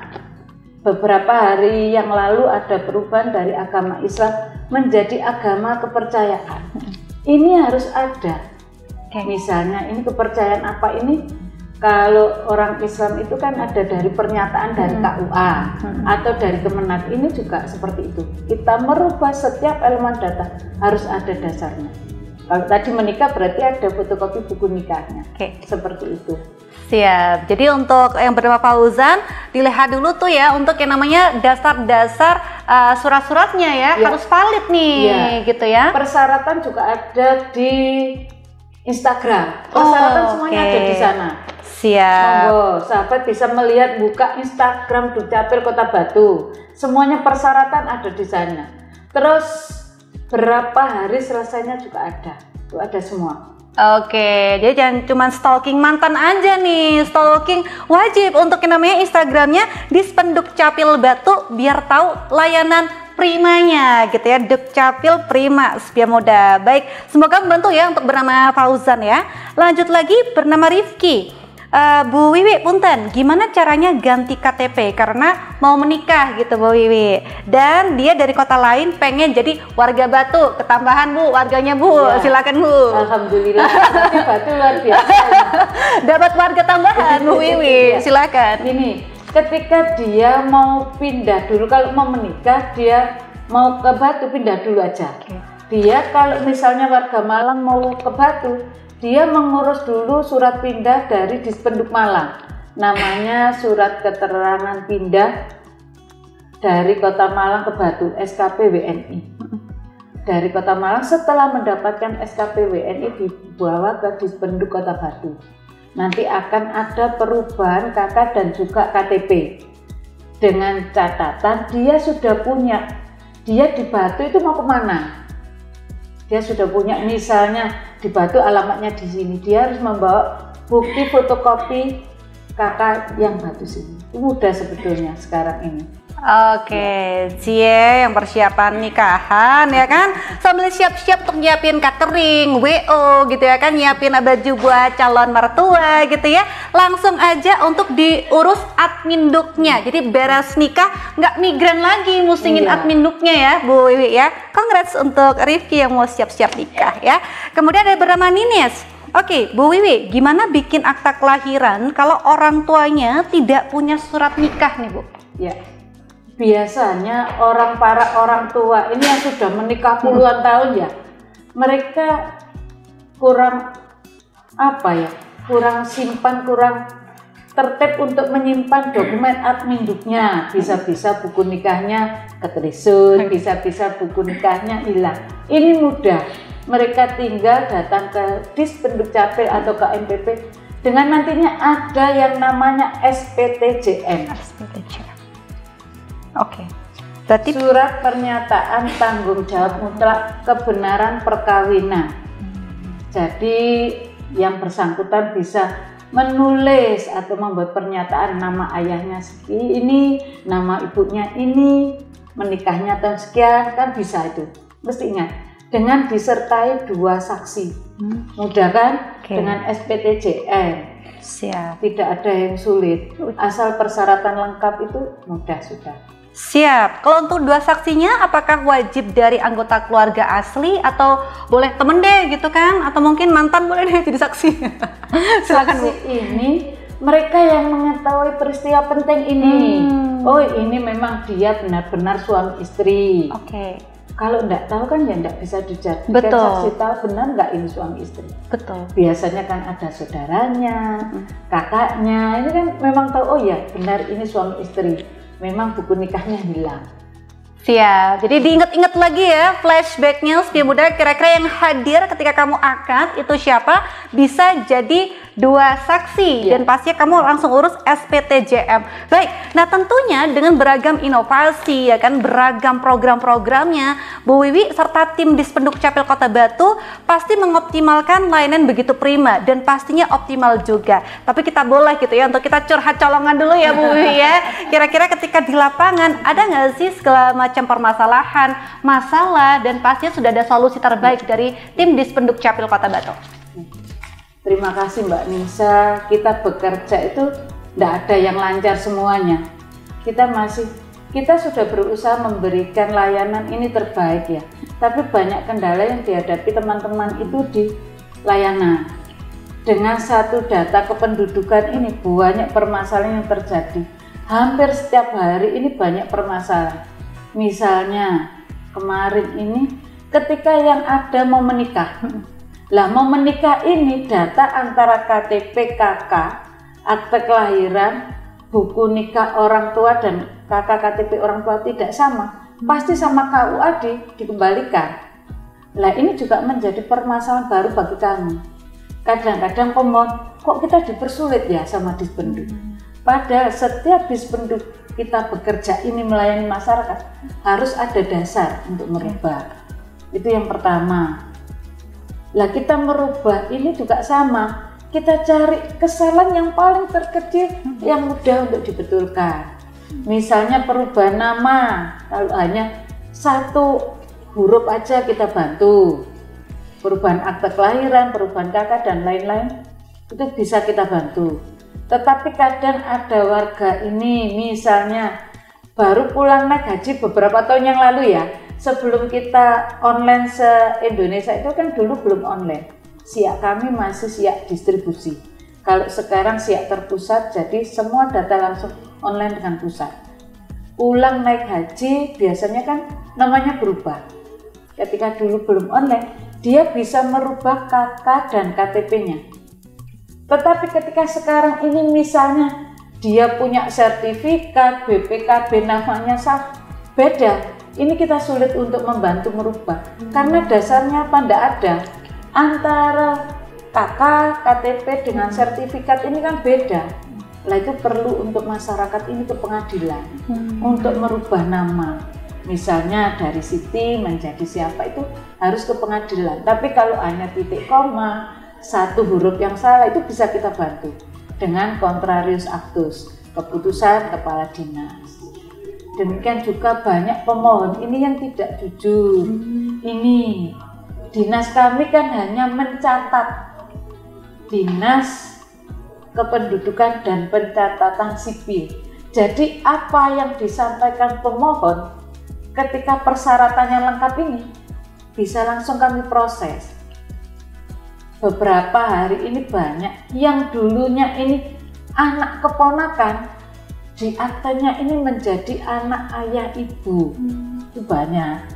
beberapa hari yang lalu ada perubahan dari agama Islam menjadi agama kepercayaan. Ini harus ada. Misalnya ini kepercayaan apa ini? Kalau orang Islam itu kan ada dari pernyataan dari KUA atau dari Kemenak, ini juga seperti itu. Kita merubah setiap elemen data harus ada dasarnya. Kalau tadi menikah berarti ada fotokopi buku nikahnya. Seperti itu. Siap. Jadi untuk yang bernama Fauzan dilihat dulu tuh ya untuk yang namanya dasar-dasar surat-suratnya ya, harus valid nih gitu ya. Persyaratan juga ada di Instagram. Persyaratan semuanya ada di sana. Siap. Monggo, sahabat bisa melihat buka Instagram Dukcapil Kota Batu. Semuanya persyaratan ada di sana. Terus berapa hari selesainya juga ada. Itu ada semua. Oke, jadi jangan cuma stalking mantan aja nih, stalking wajib untuk yang namanya Instagramnya Dispenduk Capil Batu biar tahu layanan primanya gitu ya, Dukcapil Prima Spia Muda. Baik, semoga membantu ya untuk bernama Fauzan ya. Lanjut lagi bernama Rifki. Bu Wiwi, punten, gimana caranya ganti KTP karena mau menikah gitu Bu Wiwi, dan dia dari kota lain pengen jadi warga Batu, ketambahan Bu warganya Bu, ya. Silakan Bu. Alhamdulillah, tapi Batu luar biasa. Dapat warga tambahan Bu Wiwi, silakan. Ini ketika dia mau pindah dulu, kalau mau menikah dia mau ke Batu pindah dulu aja. Dia kalau misalnya warga Malang mau ke Batu, dia mengurus dulu surat pindah dari Dispenduk Malang, namanya surat keterangan pindah dari Kota Malang ke Batu, SKP WNI. Dari Kota Malang setelah mendapatkan SKP WNI dibawa ke Dispenduk Kota Batu. Nanti akan ada perubahan KK dan juga KTP. Dengan catatan dia sudah punya, dia di Batu itu mau kemana? Dia sudah punya, misalnya di Batu alamatnya di sini, dia harus membawa bukti fotokopi kakak yang Batu sini. Mudah sebetulnya sekarang ini. Oke, cie yang persiapan nikahan ya kan, sambil siap-siap untuk nyiapin catering, WO gitu ya kan, nyiapin baju buat calon mertua gitu ya, langsung aja untuk diurus adminduknya. Jadi beres nikah nggak migran lagi musingin adminduknya ya Bu Wiwi ya. Congrats untuk Rifki yang mau siap-siap nikah ya. Kemudian ada bernama Nines. Oke, Bu Wiwi, gimana bikin akta kelahiran kalau orang tuanya tidak punya surat nikah nih Bu? Ya. Biasanya para orang tua ini yang sudah menikah puluhan tahun ya, mereka kurang kurang simpan, kurang tertib untuk menyimpan dokumen adminduknya. Bisa-bisa buku nikahnya keterisun, bisa-bisa buku nikahnya hilang. Ini mudah, mereka tinggal datang ke Dispenduk Capil atau ke MPP dengan nantinya ada yang namanya SPTJM. Oke. Berarti surat pernyataan tanggung jawab mutlak kebenaran perkawinan. Jadi yang bersangkutan bisa menulis atau membuat pernyataan nama ayahnya ini, nama ibunya ini, menikahnya tahun sekian, kan bisa itu. Mesti ingat, dengan disertai 2 saksi. Mudah kan? Dengan SPTJM. Siap. Tidak ada yang sulit. Asal persyaratan lengkap itu mudah sudah. Siap. Kalau untuk 2 saksinya, apakah wajib dari anggota keluarga asli atau boleh temen deh gitu kan? Atau mungkin mantan boleh deh jadi saksi? Silakan Bu. Saksi ini mereka yang mengetahui peristiwa penting ini. Oh ini memang dia benar-benar suami istri. Oke. Kalau enggak tahu kan ya enggak bisa dijadikan saksi tahu benar enggak ini suami istri. Betul. Biasanya kan ada saudaranya, kakaknya. Ini kan memang tahu, oh ya benar ini suami istri. Memang buku nikahnya hilang. Siap, jadi diingat-ingat lagi ya flashbacknya supaya muda, kira-kira yang hadir ketika kamu akad itu siapa, bisa jadi 2 saksi dan pastinya kamu langsung urus SPTJM. Baik, nah tentunya dengan beragam inovasi ya kan, beragam program-programnya, Bu Wiwi serta tim Dispenduk Capil Kota Batu pasti mengoptimalkan layanan begitu prima dan pastinya optimal juga. Tapi kita boleh gitu ya untuk kita curhat colongan dulu ya Bu Wiwi ya. Kira-kira ketika di lapangan ada nggak sih segala macam permasalahan, masalah, dan pastinya sudah ada solusi terbaik dari tim Dispenduk Capil Kota Batu? Terima kasih Mbak Nisa, kita bekerja itu tidak ada yang lancar semuanya. Kita sudah berusaha memberikan layanan ini terbaik ya, tapi banyak kendala yang dihadapi teman-teman itu di layanan. Dengan satu data kependudukan ini banyak permasalahan yang terjadi. Hampir setiap hari ini banyak permasalahan. Misalnya kemarin ini ketika yang ada mau menikah. Lah mau menikah ini data antara KTP KK, akte kelahiran, buku nikah orang tua dan KK KTP orang tua tidak sama. Pasti sama KUA dikembalikan. Lah ini juga menjadi permasalahan baru bagi kami. Kadang-kadang pemohon, kok kita dipersulit ya sama Dispenduk. Padahal setiap Dispenduk kita bekerja ini melayani masyarakat harus ada dasar untuk merubah. Itu yang pertama. Lah kita merubah ini juga sama, kita cari kesalahan yang paling terkecil yang mudah untuk dibetulkan. Misalnya perubahan nama, kalau hanya 1 huruf aja kita bantu. Perubahan akte kelahiran, perubahan KK dan lain-lain itu bisa kita bantu. Tetapi kadang ada warga ini misalnya baru pulang naik haji beberapa tahun yang lalu ya, sebelum kita online se-Indonesia itu kan dulu belum online. Siak kami masih siak distribusi. Kalau sekarang siak terpusat, jadi semua data langsung online dengan pusat. Pulang naik haji biasanya kan namanya berubah. Ketika dulu belum online, dia bisa merubah KK dan KTP-nya. Tetapi ketika sekarang ini misalnya dia punya sertifikat, BPKB namanya beda, ini kita sulit untuk membantu merubah. Karena dasarnya apa? Nggak ada. Antara KK, KTP dengan sertifikat ini kan beda. Lah itu perlu untuk masyarakat ini ke pengadilan untuk merubah nama. Misalnya dari Siti menjadi siapa itu harus ke pengadilan. Tapi kalau hanya titik koma, satu huruf yang salah itu bisa kita bantu dengan contrarius actus, keputusan kepala dinas. Demikian juga banyak pemohon ini yang tidak jujur. Ini dinas kami kan hanya mencatat, dinas kependudukan dan pencatatan sipil. Jadi apa yang disampaikan pemohon ketika persyaratannya lengkap ini bisa langsung kami proses. Beberapa hari ini banyak yang dulunya ini anak keponakan, di aktenya ini menjadi anak ayah ibu. Itu banyak.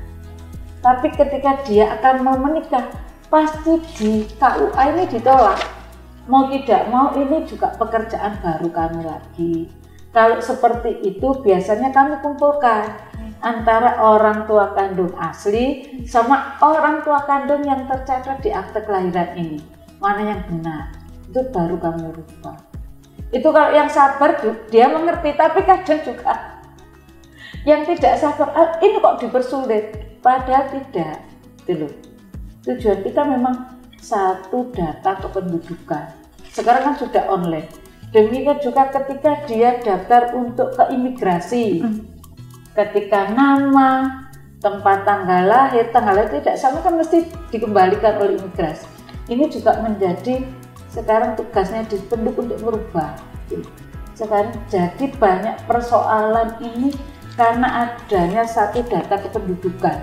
Tapi ketika dia akan mau menikah, pasti di KUA ini ditolak. Mau tidak mau ini juga pekerjaan baru kami lagi. Kalau seperti itu biasanya kami kumpulkan antara orang tua kandung asli sama orang tua kandung yang tercatat di akte kelahiran ini. Mana yang benar, itu baru kami rubah. Itu kalau yang sabar dia mengerti, tapi kadang juga yang tidak sabar, ini kok dipersulit, padahal tidak. Itu loh. Tujuan kita memang satu data kependudukan. Sekarang kan sudah online. Demikian juga ketika dia daftar untuk ke imigrasi. Ketika nama, tempat tanggal lahir tidak sama kan mesti dikembalikan oleh imigrasi. Ini juga menjadi sekarang tugasnya Dispenduk untuk merubah. Sekarang jadi banyak persoalan ini karena adanya satu data kependudukan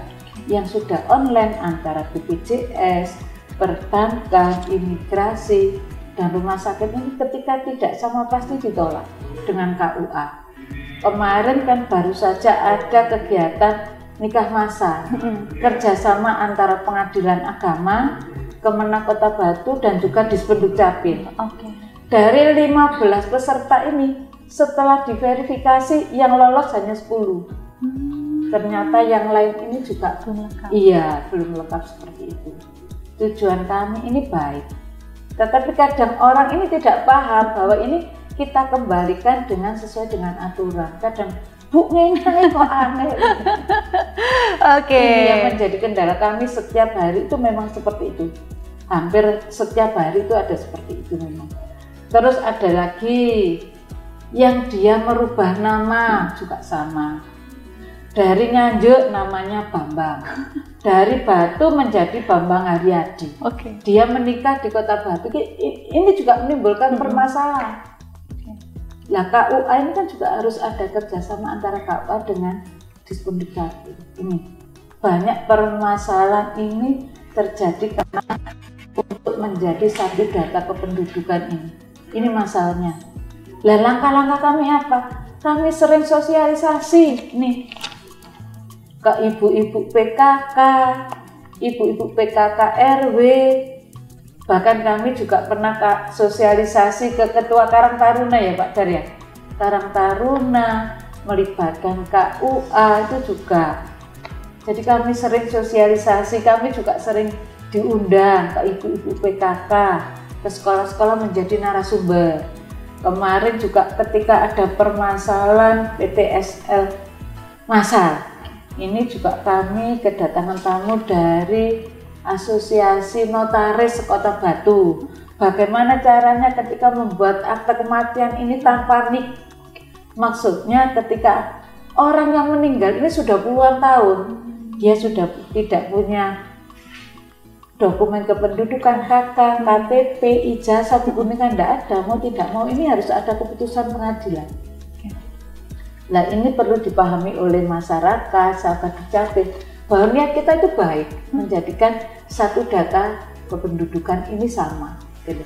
yang sudah online antara BPJS, perbankan, imigrasi, dan rumah sakit ini ketika tidak sama pasti ditolak dengan KUA. Kemarin kan baru saja ada kegiatan nikah massal, kerjasama antara Pengadilan Agama, Kemenak Kota Batu, dan juga Dispenduk Capil. Dari 15 peserta ini, setelah diverifikasi yang lolos hanya 10. Ternyata yang lain ini juga belum lengkap. Iya, belum lengkap seperti itu. Tujuan kami ini baik, tetapi kadang orang ini tidak paham bahwa ini kita kembalikan dengan sesuai dengan aturan. Kadang Bu, ini kok aneh. Ini yang menjadi kendala kami setiap hari itu memang seperti itu. Hampir setiap hari itu ada seperti itu memang. Terus ada lagi yang dia merubah nama juga sama. Dari Nganjuk namanya Bambang. Dari Batu menjadi Bambang Haryadi. Dia menikah di Kota Batu. Ini juga menimbulkan permasalahan. Nah, KUA ini kan juga harus ada kerjasama antara KUA dengan Dispenduk Capil. Ini banyak permasalahan ini terjadi karena untuk menjadi satu data kependudukan ini. Ini masalahnya. Lah langkah-langkah kami apa? Kami sering sosialisasi nih ke ibu-ibu PKK, ibu-ibu PKK RW. Bahkan kami juga pernah sosialisasi ke Ketua Karang Taruna ya Pak Dar ya. Karang Taruna melibatkan KUA itu juga. Jadi kami sering sosialisasi, kami juga sering diundang ke ibu-ibu PKK, ke sekolah-sekolah menjadi narasumber. Kemarin juga ketika ada permasalahan PTSL massal, ini juga kami kedatangan tamu dari Asosiasi Notaris Kota Batu. Bagaimana caranya ketika membuat akte kematian ini tanpa nik? Maksudnya ketika orang yang meninggal ini sudah puluhan tahun, dia sudah tidak punya dokumen kependudukan, KK, KTP, ijazah, buku nikah enggak ada, mau tidak mau ini harus ada keputusan pengadilan. Nah ini perlu dipahami oleh masyarakat, sahabat Dukcapil, bahwa niat kita itu baik, menjadikan satu data kependudukan ini sama. Gitu.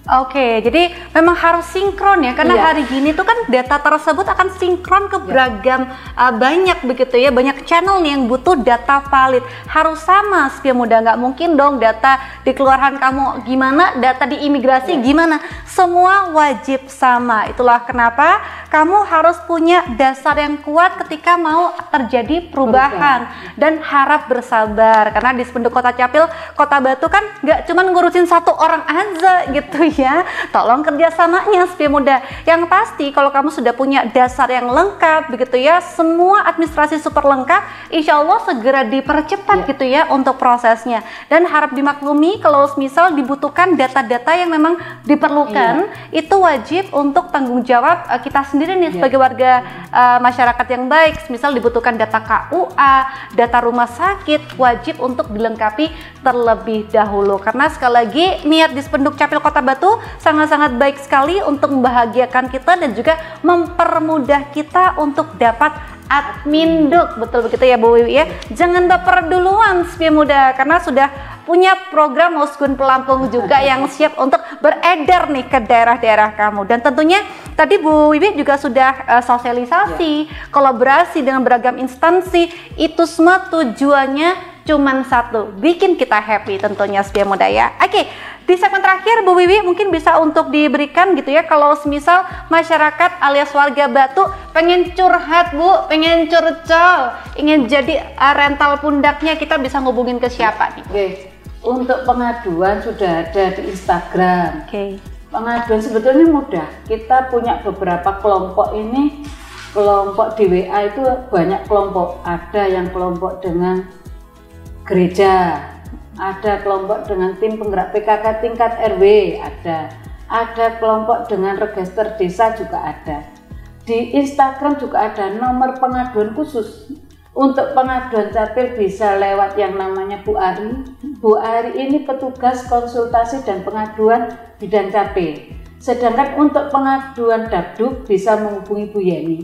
Oke, jadi memang harus sinkron ya, karena Iya. hari gini tuh kan data tersebut akan sinkron ke beragam banyak begitu ya, banyak channel nih yang butuh data valid. Harus sama Setia Muda, nggak mungkin dong data di kelurahan kamu gimana, data di imigrasi gimana, semua wajib sama. Itulah kenapa kamu harus punya dasar yang kuat ketika mau terjadi perubahan dan harap bersabar, karena di Dispenduk Kota Capil, Kota Batu kan nggak cuma ngurusin satu orang aja gitu ya, tolong kerjasamanya Setia Muda. Yang pasti kalau kamu sudah punya dasar yang lengkap begitu ya, semua administrasi super lengkap, insya Allah segera dipercepat gitu ya untuk prosesnya. Dan harap dimaklumi kalau misal dibutuhkan data-data yang memang diperlukan, itu wajib untuk tanggung jawab kita sendiri nih sebagai warga masyarakat yang baik. Misal dibutuhkan data KUA, data rumah sakit, wajib untuk dilengkapi terlebih dahulu, karena sekali lagi niat Dispenduk Capil Kota Batu sangat-sangat baik sekali untuk membahagiakan kita dan juga mempermudah kita untuk dapat adminduk. Betul begitu ya Bu Wiwi ya. Jangan baper duluan Setia Muda, karena sudah punya program Muskun Pelampung juga yang siap untuk beredar nih ke daerah-daerah kamu. Dan tentunya tadi Bu Wiwi juga sudah sosialisasi, kolaborasi dengan beragam instansi. Itu semua tujuannya cuman satu, bikin kita happy tentunya Setia Muda ya. Oke, di segmen terakhir Bu Wiwi mungkin bisa untuk diberikan gitu ya, kalau semisal masyarakat alias warga Batu pengen curhat Bu, pengen curcol, ingin jadi rental pundaknya, kita bisa ngubungin ke siapa nih? Oke, untuk pengaduan sudah ada di Instagram. Oke. Pengaduan sebetulnya mudah, kita punya beberapa kelompok ini, kelompok di WA itu banyak kelompok, ada yang kelompok dengan gereja, ada kelompok dengan tim penggerak PKK tingkat RW, ada kelompok dengan register desa juga ada. Di Instagram juga ada nomor pengaduan khusus. Untuk pengaduan capil bisa lewat yang namanya Bu Ari. Bu Ari ini petugas konsultasi dan pengaduan bidang capil. Sedangkan untuk pengaduan Dabduk bisa menghubungi Bu Yeni.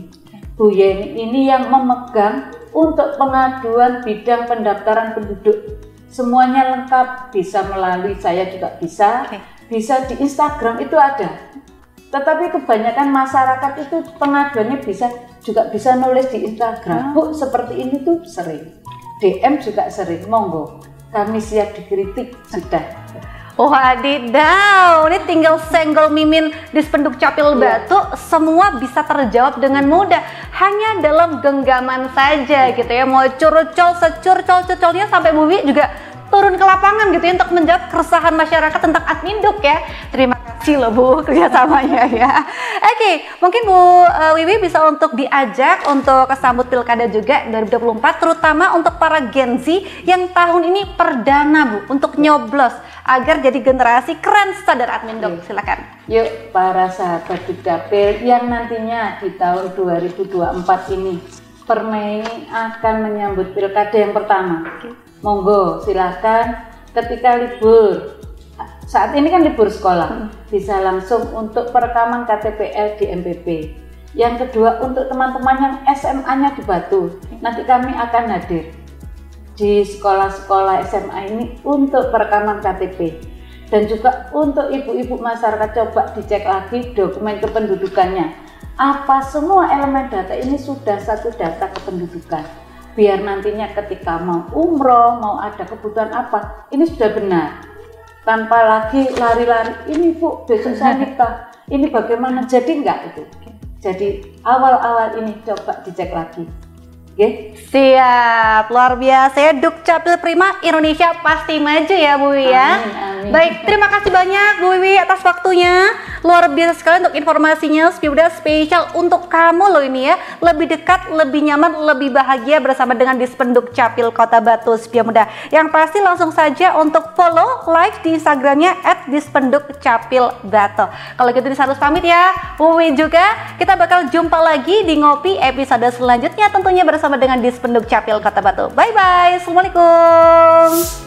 Bu Yeni ini yang memegang untuk pengaduan bidang pendaftaran penduduk. Semuanya lengkap, bisa melalui saya juga bisa, bisa di Instagram itu ada. Tetapi kebanyakan masyarakat itu pengaduannya juga bisa nulis di Instagram. Bu, seperti ini tuh sering. DM juga sering, monggo. Kami siap dikritik, sudah. Wadidaw, ini tinggal senggol mimin Dispenduk Capil Batu, semua bisa terjawab dengan mudah, hanya dalam genggaman saja gitu ya. Mau curcol securcol-curcolnya sampai Bu Wiwi juga turun ke lapangan gitu ya untuk menjawab keresahan masyarakat tentang adminduk ya. Terima kasih loh Bu kerjasamanya ya. Oke, mungkin Bu Wiwi bisa untuk diajak untuk kesambut pilkada juga 2024, terutama untuk para Gen Z yang tahun ini perdana Bu untuk nyoblos agar jadi generasi keren sadar adminduk. Silakan. Yuk para sahabat Dukcapil yang nantinya di tahun 2024 ini Permai akan menyambut pilkada yang pertama. Monggo silakan ketika libur, saat ini kan libur sekolah, bisa langsung untuk perekaman KTPL di MPP. Yang kedua untuk teman-teman yang SMA-nya di Batu, nanti kami akan hadir di sekolah-sekolah SMA ini untuk perekaman KTP. Dan juga untuk ibu-ibu masyarakat, coba dicek lagi dokumen kependudukannya. Apa semua elemen data ini sudah satu data kependudukan. Biar nantinya ketika mau umroh, mau ada kebutuhan apa, ini sudah benar. Tanpa lagi lari-lari, ini Bu, besok saya nikah, ini bagaimana, jadi enggak itu. Jadi awal-awal ini coba dicek lagi. Oke? Siap, luar biasa ya. Dukcapil Prima, Indonesia pasti maju ya Bu Wiwi ya. Amin, amin. Baik, terima kasih banyak Bu Wiwi atas waktunya. Luar biasa sekali untuk informasinya, udah spesial untuk kamu loh ini ya. Lebih dekat, lebih nyaman, lebih bahagia bersama dengan Dispenduk Capil Kota Batu Setia Muda. Yang pasti langsung saja untuk follow, like di Instagramnya @dispendukcapilbatu. Kalau gitu harus pamit ya, Bu Wiwi juga. Kita bakal jumpa lagi di Ngopi episode selanjutnya tentunya bersama dengan Dispenduk Capil Kota Batu. Bye bye, assalamualaikum.